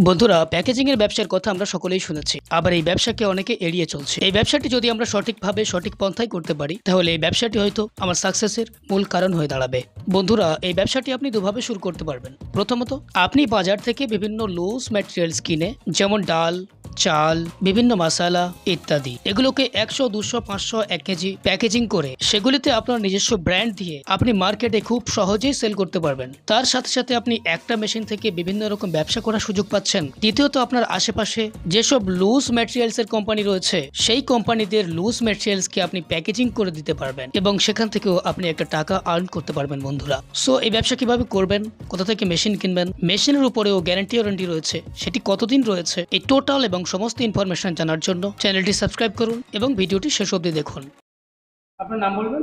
বন্ধুরা, প্যাকেজিং এর ব্যবসার কথা আমরা সকলেই শুনেছি। আবার এই ব্যবসাকে অনেকে এড়িয়ে চলছে। এই ব্যবসাটি যদি আমরা সঠিকভাবে সঠিক পন্থায় করতে পারি, তাহলে এই ব্যবসাটি হয়তো আমার সাকসেসের মূল কারণ হয়ে দাঁড়াবে। বন্ধুরা, এই ব্যবসাটি আপনি দুভাবে শুরু করতে পারবেন। প্রথমত, আপনি বাজার থেকে বিভিন্ন লুজ ম্যাটেরিয়ালস কিনে, যেমন ডাল, চাল, বিভিন্ন মশলা ইত্যাদি, এগুলোকে 100, 200, 500, 1 কেজি প্যাকেজিং করে সেগুলিতে আপনার নিজস্ব ব্র্যান্ড দিয়ে আপনি মার্কেটে খুব সহজেই সেল করতে পারবেন। তার সাথে সাথে আপনি একটা মেশিন থেকে বিভিন্ন রকম ব্যবসা করার সুযোগ পাচ্ছেন। দ্বিতীয়ত, আপনার আশেপাশে যেসব লুজ ম্যাটেরিয়ালস এর কোম্পানি রয়েছে, সেই কোম্পানিদের লুজ ম্যাটেরিয়ালস কে আপনি প্যাকেজিং করে দিতে পারবেন এবং সেখান থেকেও আপনি একটা টাকা আর্ন করতে পারবেন। বন্ধুরা, সো এই ব্যবসা কিভাবে করবেন, কোথা থেকে মেশিন কিনবেন, মেশিনের উপরেও গ্যারান্টি ওয়ারেন্টি রয়েছে, সেটি কতদিন রয়েছে, এই টোটাল এবং সমস্ত ইনফরমেশন জানার জন্য চ্যানেলটি সাবস্ক্রাইব করুন এবং ভিডিওটি শেষ অবধি দেখুন। আপনার নাম বলবেন?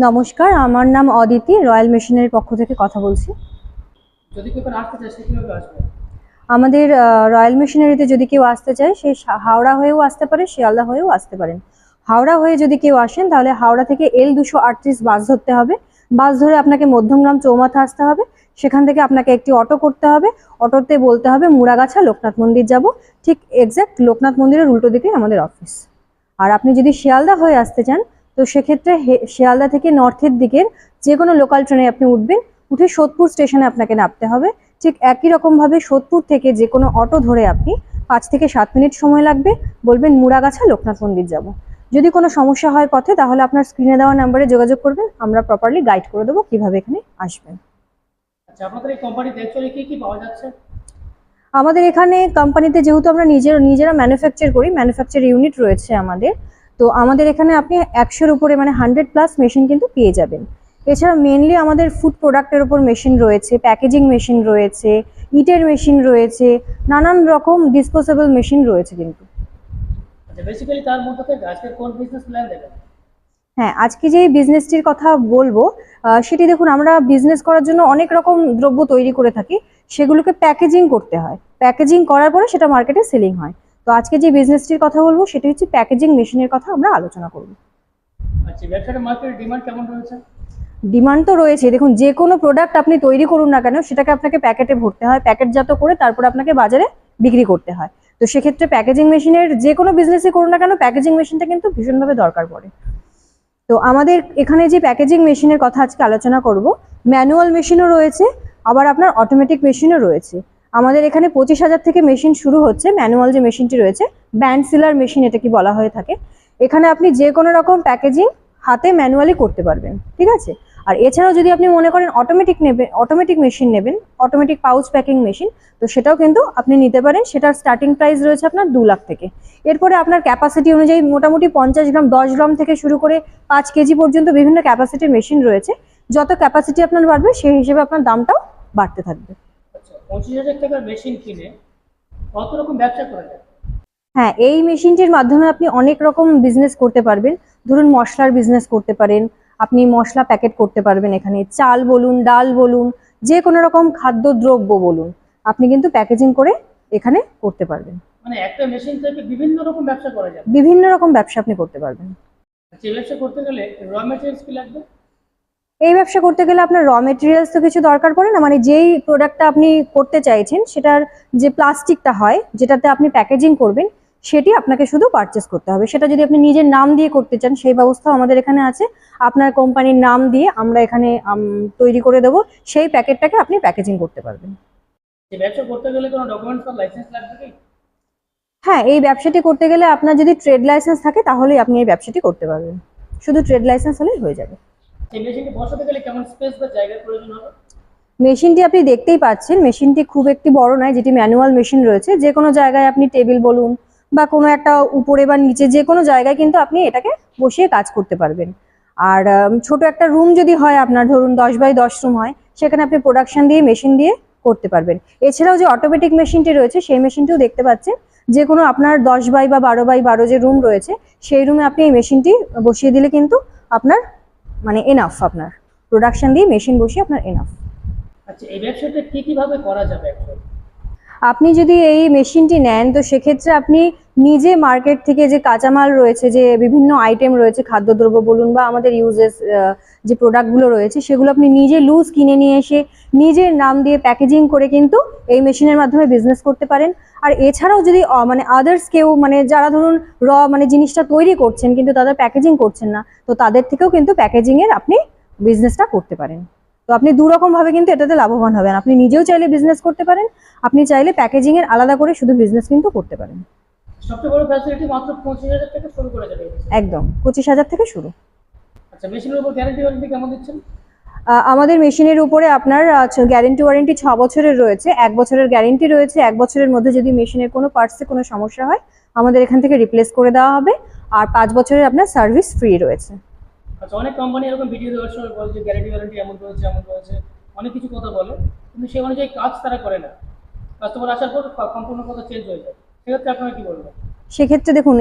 নমস্কার, আমার নাম অদিতি, রয়্যাল মেশিনারির পক্ষ থেকে কথা বলছি। যদি কেউ আসতে চায় সে কিভাবে আসবে? আমাদের রয়্যাল মেশিনারিতে যদি কেউ আসতে চায়, সে হাওড়া হয়েও আসতে পারে, শিয়ালদা হয়েও আসতে পারেন। হাওড়া হয়ে যদি কেউ আসেন, তাহলে হাওড়া থেকে L238 বাস ধরতে হবে। বাস ধরে আপনাকে মধ্যমগ্রাম চৌমাথা আসতে হবে। সেখান থেকে আপনাকে একটি অটো করতে হবে। অটোতে বলতে হবে মুড়াগাছা লোকনাথ মন্দির যাব। ঠিক এক্স্যাক্ট লোকনাথ মন্দিরের উল্টো দিকে আমাদের অফিস। আর আপনি যদি শিয়ালদা হয়ে আসতে চান, তো সেক্ষেত্রে শিয়ালদা থেকে নর্থের দিকের যে কোনো লোকাল ট্রেনে আপনি উঠবেন। উঠে সোদপুর স্টেশনে আপনাকে নামতে হবে। ঠিক একই রকমভাবে সোদপুর থেকে যে কোনো অটো ধরে আপনি 5 থেকে 7 মিনিট সময় লাগবে। বলবেন মুড়াগাছা লোকনাথ মন্দির যাব। যদি কোনো সমস্যা হয় পথে, তাহলে আপনার স্ক্রিনে দেওয়া নাম্বারে যোগাযোগ করবেন। আমরা প্রপারলি গাইড করে দেবো কিভাবে এখানে আসবেন। আচ্ছা, আপনাদের এই কোম্পানিতে অ্যাকচুয়ালি কি কি পাওয়া যাচ্ছে? আমাদের এখানে কোম্পানিতে যেহেতু আমরা নিজেরা ম্যানুফ্যাকচার করি, ম্যানুফ্যাকচার ইউনিট রয়েছে আমাদের। তো আমাদের এখানে আপনি 100-এর উপরে মানে 100+ মেশিন কিন্তু পেয়ে যাবেন। এছাড়া মেনলি আমাদের ফুড প্রোডাক্টের উপর মেশিন রয়েছে, প্যাকেজিং মেশিন রয়েছে, ইটের মেশিন রয়েছে, নানান রকম ডিসপোজেবল মেশিন রয়েছে কিন্তু। আচ্ছা, বেসিক্যালি তার মধ্যে থেকে আজকে কোন বিজনেস প্ল্যান দেবেন? হ্যাঁ, আজকে যে বিজনেসটির কথা বলবো, সেটি দেখুন, আমরা বিজনেস করার জন্য অনেক রকম দ্রব্য তৈরি করে থাকি। সেগুলোকে প্যাকেজিং করতে হয়। প্যাকেজিং করার পরে সেটা মার্কেটে সেলিং হয়। তো আজকে যে বিজনেসটির কথা বলবো, সেটি হচ্ছে প্যাকেজিং মেশিনের কথা আমরা আলোচনা করব। আচ্ছা, ব্যবসাটা মার্কেটের ডিমান্ড কেমন রয়েছে? ডিমান্ড তো রয়েছে। দেখুন, যে কোনো প্রোডাক্ট আপনি তৈরি করুন না কেন, সেটাকে আপনাকে প্যাকেটে ভরতে হয়, প্যাকেটজাত করে তারপর আপনাকে বাজারে বিক্রি করতে হয়। তো সেক্ষেত্রে প্যাকেজিং মেশিনের যে কোনো বিজনেসই করুন না কেন, প্যাকেজিং মেশিনটা কিন্তু ভীষণভাবে দরকার পড়ে। তো আমাদের এখানে যে প্যাকেজিং মেশিনের কথা আজকে আলোচনা করব, ম্যানুয়াল মেশিনও রয়েছে, আবার আপনার অটোমেটিক মেশিনও রয়েছে। আমাদের এখানে 25,000 থেকে মেশিন শুরু হচ্ছে। ম্যানুয়াল যে মেশিনটি রয়েছে, ব্যান্ড সিলার মেশিন এটা কি বলা হয়ে থাকে। এখানে আপনি যে কোনো রকম প্যাকেজিং হাতে ম্যানুয়ালি করতে পারবেন, ঠিক আছে। আর এছাড়াও যদি আপনি মনে করেন অটোমেটিক মেশিন নেবেন, অটোমেটিক পাউচ প্যাকিং মেশিন, তো সেটাও কিন্তু আপনি নিতে পারেন। সেটার স্টার্টিং প্রাইস রয়েছে আপনার 2 লাখ থেকে। এরপরে আপনার ক্যাপাসিটি অনুযায়ী মোটামুটি 50 গ্রাম, 10 গ্রাম থেকে শুরু করে 5 কেজি পর্যন্ত বিভিন্ন ক্যাপাসিটির মেশিন রয়েছে। যত ক্যাপাসিটি আপনার বাড়বে, সেই হিসেবে আপনার দামটাও বাড়তে থাকবে। আচ্ছা, 25,000 টাকার মেশিন কিনে কত রকম ব্যবসা করা যায়? হ্যাঁ, এই মেশিনটির মাধ্যমে আপনি অনেক রকম বিজনেস করতে পারবেন। ধরুন, মশলার বিজনেস করতে পারেন, আপনি মশলা প্যাকেট করতে পারবেন। এখানে চাল বলুন, ডাল বলুন, যে কোনো রকম খাদ্যদ্রব্য বলুন, আপনি কিন্তু প্যাকেজিং করে এখানে করতে পারবেন। মানে একটা মেশিন থেকে বিভিন্ন রকম ব্যবসা করা যায়? বিভিন্ন রকম ব্যবসা আপনি করতে পারবেন। যে ব্যবসা করতে গেলে র মেটেরিয়ালস কি লাগবে? এই ব্যবসা করতে গেলে আপনার র মেটেরিয়ালস তো কিছু দরকার পড়ে না। মানে যেই প্রোডাক্টটা আপনি করতে চাইছেন, সেটার যে প্লাস্টিকটা হয়, যেটাতে আপনি প্যাকেজিং করবেন, সেটি আপনাকে শুধু পারচেস করতে হবে। সেটা যদি আপনি নিজের নাম দিয়ে করতে চান, সেই ব্যবস্থাও আমাদের এখানে আছে। আপনার কোম্পানির নাম দিয়ে আমরা এখানে তৈরি করে দেবো। সেই প্যাকেটটাকে আপনি প্যাকেজিং করতে পারবেন। যে ব্যবসা করতে গেলে কোনো ডকুমেন্টস বা লাইসেন্স লাগবে কি? হ্যাঁ, এই ব্যবসাটি করতে গেলে আপনার যদি ট্রেড লাইসেন্স থাকে, তাহলেই আপনি এই ব্যবসাটি করতে পারবেন। শুধু ট্রেড লাইসেন্স হলেই হয়ে যাবে। এই মেশিনটি বসাতে গেলে কেমন স্পেস বা জায়গার প্রয়োজন হবে? মেশিনটি আপনি দেখতেই পাচ্ছেন, মেশিনটি খুব একটি বড় নয়। যেটি ম্যানুয়াল মেশিন রয়েছে, যে কোনো জায়গায় আপনি টেবিল বলুন বা কোনো একটা উপরে বা নিচে যে কোনো জায়গায় কিন্তু আপনি এটাকে বসিয়ে কাজ করতে পারবেন। আর ছোট একটা রুম যদি হয় আপনার, ধরুন 10x10 রুম হয়, সেখানে আপনি প্রোডাকশন দিয়ে মেশিন দিয়ে করতে পারবেন। এছাড়াও যে অটোমেটিক মেশিনটি রয়েছে, সেই মেশিনটিও দেখতে পাচ্ছেন। যে কোনো আপনার 10x12 যে রুম রয়েছে, সেই রুমে আপনি এই মেশিনটি বসিয়ে দিলে কিন্তু আপনার মানে এনাফ, আপনার প্রোডাকশন দিয়ে মেশিন বসিয়ে আপনার এনাফ। আচ্ছা, এই ব্যবসাটা কি কিভাবে করা যাবে অ্যাকচুয়ালি? আপনি যদি এই মেশিনটি নেন তো সেক্ষেত্রে আপনি নিজে মার্কেট থেকে যে কাঁচামাল রয়েছে, যে বিভিন্ন আইটেম রয়েছে, খাদ্যদ্রব্য বলুন বা আমাদের ইউজেস যে প্রোডাক্টগুলো রয়েছে, সেগুলো আপনি নিজে লুজ কিনে নিয়ে এসে নিজের নাম দিয়ে প্যাকেজিং করে কিন্তু এই মেশিনের মাধ্যমে বিজনেস করতে পারেন। আর এছাড়াও যদি মানে আদার্স কেউ, মানে যারা ধরুন মানে জিনিসটা তৈরি করছেন কিন্তু তাদের প্যাকেজিং করছেন না, তো তাদের থেকেও কিন্তু প্যাকেজিংয়ের আপনি বিজনেসটা করতে পারেন। তো আপনি দুরকম ভাবে কিন্তু এটাতে লাভবান হবেন। আপনি নিজেও চাইলে বিজনেস করতে পারেন, আপনি চাইলে প্যাকেজিং এর আলাদা করে শুধু বিজনেস কিন্তু করতে পারেন। সবচেয়ে বড় ফ্যাসিলিটি মাত্র 25,000 থেকে শুরু করে যাবে। একদম 25,000 থেকে শুরু। আচ্ছা, মেশিনের উপর গ্যারান্টি ওয়ারেন্টি কেমন দিচ্ছেন? আমাদের মেশিনের উপরে আপনার গ্যারেন্টি ওয়ারেন্টি 6 বছরের রয়েছে। 1 বছরের গ্যারেন্টি রয়েছে। 1 বছরের মধ্যে যদি মেশিনের কোনো পার্টসে কোনো সমস্যা হয় আমাদের এখান থেকে রিপ্লেস করে দেওয়া হবে। আর 5 বছরের আপনার সার্ভিস ফ্রি রয়েছে। আচ্ছা, অনেক কোম্পানি এরকম ভিডিও দেওয়ার সময় বলে যে গ্যারান্টি ওয়ারেন্টি এমন রয়েছে অনেক কিছু কথা বলে, কিন্তু সেই অনুযায়ী কাজ তারা করে না। কাস্টমার আসার পর সম্পূর্ণ কথা চেঞ্জ হয়ে যায়। সেক্ষেত্রে আপনারা কি বলবেন? সেক্ষেত্রে দেখুন,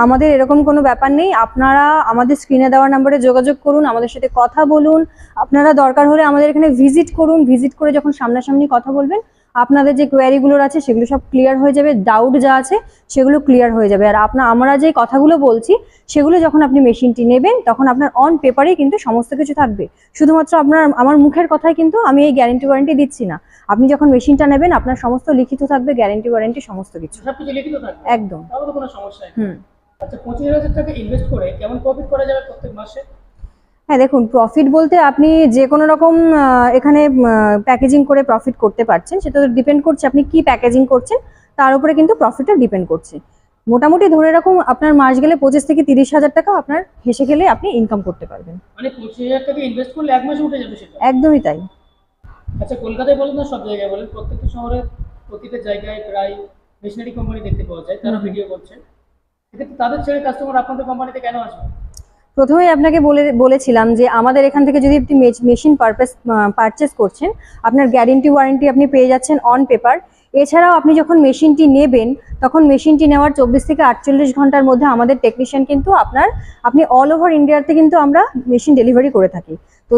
আমাদের এরকম কোনো ব্যাপার নেই। আপনারা আমাদের স্ক্রিনে দেওয়া নাম্বারে যোগাযোগ করুন, আমাদের সাথে কথা বলুন। আপনারা দরকার হলে আমাদের এখানে ভিজিট করুন। ভিজিট করে যখন সামনাসামনি কথা বলবেন, আপনাদের যে কোয়ারিগুলো আছে সেগুলো সব ক্লিয়ার হয়ে যাবে। ডাউট যা আছে সেগুলো ক্লিয়ার হয়ে যাবে। আর আমরা যে কথাগুলো বলছি সেগুলো যখন আপনি মেশিনটি নেবেন তখন আপনার অন পেপারেই কিন্তু সমস্ত কিছু থাকবে। শুধুমাত্র আমার মুখের কথাই কিন্তু আমি এই গ্যারেন্টি ওয়ারেন্টি দিচ্ছি না। আপনি যখন মেশিনটা নেবেন আপনার সমস্ত লিখিত থাকবে, গ্যারেন্টি ওয়ারেন্টি সমস্ত কিছু সবকিছু লিখিত থাকবে? একদম। তাহলে তো কোনো সমস্যা নেই। আচ্ছা, 25,000 টাকা ইনভেস্ট করে কেমন প্রফিট করা যাবে প্রত্যেক মাসে? হ্যাঁ দেখুন, প্রফিট বলতে আপনি যে কোনো রকম এখানে প্যাকেজিং করে প্রফিট করতে পারছেন। সেটা তো ডিপেন্ড করছে আপনি কি প্যাকেজিং করছেন, তার উপরে কিন্তু প্রফিটটা ডিপেন্ড করছে। মোটামুটি ধরে রাখুন আপনার মাস গেলে 25 থেকে 30,000 টাকা আপনার হেসে খেলে আপনি ইনকাম করতে পারবেন। মানে 25,000 টাকা ইনভেস্ট করলে এক মাসে উঠে যাবে সেটা? একদমই তাই। আচ্ছা, কলকাতায় বলেন না সব জায়গায় বলেন, প্রত্যেকটা শহরে প্রতিটা জায়গায় প্রায় মেশিনারি কোম্পানি দেখতে পাওয়া যায়, তারা ভিডিও করছে। এক্ষেত্রে তাদের ছেড়ে কাস্টমার আপনাদের কোম্পানিতে কেন আসবে? প্রথমেই আপনাকে বলেছিলাম যে আমাদের এখান থেকে যদি আপনি মেশিন পারচেস করছেন, আপনার গ্যারেন্টি ওয়ারেন্টি আপনি পেয়ে যাচ্ছেন অন পেপার। এছাড়াও আপনি যখন মেশিনটি নেবেন তখন মেশিনটি নেওয়ার 24 থেকে 48 ঘন্টার মধ্যে আমাদের টেকনিশিয়ান কিন্তু আপনি অল ওভার ইন্ডিয়াতে কিন্তু আমরা মেশিন ডেলিভারি করে থাকি। তো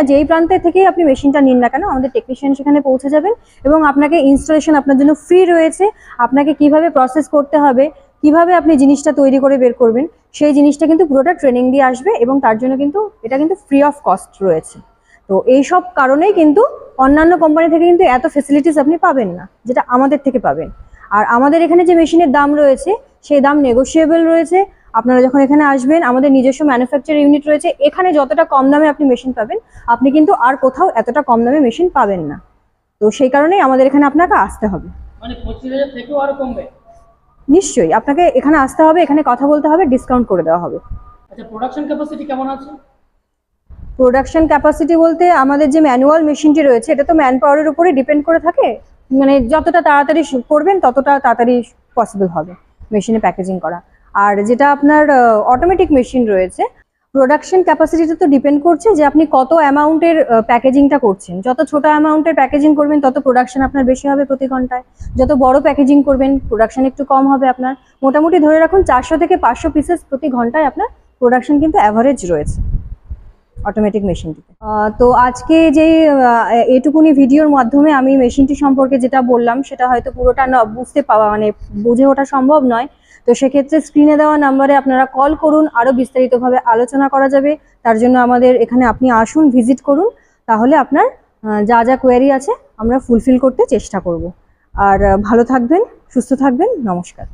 যেই প্রান্তে থেকেই আপনি মেশিনটা নিন না কেন, আমাদের টেকনিশিয়ান সেখানে পৌঁছে যাবেন এবং আপনাকে ইনস্টলেশন আপনার জন্য ফ্রি রয়েছে। আপনাকে কিভাবে প্রসেস করতে হবে, কিভাবে আপনি জিনিসটা তৈরি করে বের করবেন, সেই জিনিসটা কিন্তু পুরোটা ট্রেনিং দিয়ে আসবে এবং তার জন্য কিন্তু এটা কিন্তু ফ্রি অফ কস্ট রয়েছে। তো এই সব কারণেই কিন্তু অন্যান্য কোম্পানি থেকে কিন্তু এত ফেসিলিটিস আপনি পাবেন না, যেটা আমাদের থেকে পাবেন। আর আমাদের এখানে যে মেশিনের দাম রয়েছে সেই দাম নেগোশিয়েবল রয়েছে। আপনারা যখন এখানে আসবেন, আমাদের নিজস্ব ম্যানুফ্যাকচার ইউনিট রয়েছে। এখানে যতটা কম দামে আপনি মেশিন পাবেন, আপনি কিন্তু আর কোথাও এতটা কম দামে মেশিন পাবেন না। তো সেই কারণেই আমাদের এখানে আপনাকে আসতে হবে। মানে 25,000 থেকেও আরো কমবে? নিশ্চয়ই আপনাকে এখানে আসতে হবে, এখানে কথা বলতে হবে, ডিসকাউন্ট করে দেওয়া হবে। আচ্ছা, প্রোডাকশন ক্যাপাসিটি কেমন আছে? প্রোডাকশন ক্যাপাসিটি বলতে আমাদের যে ম্যানুয়াল মেশিনটি রয়েছে এটা তো ম্যান পাওয়ারের উপরে ডিপেন্ড করে থাকে। মানে যতটা তাড়াতাড়ি করবেন ততটা তাড়াতাড়ি পসিবল হবে মেশিনে প্যাকেজিং করা। আর যেটা আপনার অটোমেটিক মেশিন রয়েছে, প্রোডাকশন ক্যাপাসিটিটা তো ডিপেন্ড করছে যে আপনি কত অ্যামাউন্টের প্যাকেজিংটা করছেন। যত ছোট অ্যামাউন্টের প্যাকেজিং করবেন তত প্রোডাকশন আপনার বেশি হবে প্রতি ঘন্টায়। যত বড় প্যাকেজিং করবেন প্রোডাকশন একটু কম হবে আপনার। মোটামুটি ধরে রাখুন 400 থেকে 500 পিসেস প্রতি ঘন্টায় আপনার প্রোডাকশন কিন্তু অ্যাভারেজ রয়েছে অটোমেটিক মেশিনটিতে। তো আজকে যেই এটুকুনি ভিডিওর মাধ্যমে আমি মেশিনটি সম্পর্কে যেটা বললাম সেটা হয়তো পুরোটা বুঝে ওঠা সম্ভব নয়। তো সেক্ষেত্রে স্ক্রিনে দেওয়া নাম্বারে আপনারা কল করুন, আরও বিস্তারিতভাবে আলোচনা করা যাবে। তার জন্য আমাদের এখানে আপনি আসুন, ভিজিট করুন, তাহলে আপনার যা যা কোয়ারি আছে আমরা ফুলফিল করতে চেষ্টা করব। আর ভালো থাকবেন, সুস্থ থাকবেন। নমস্কার।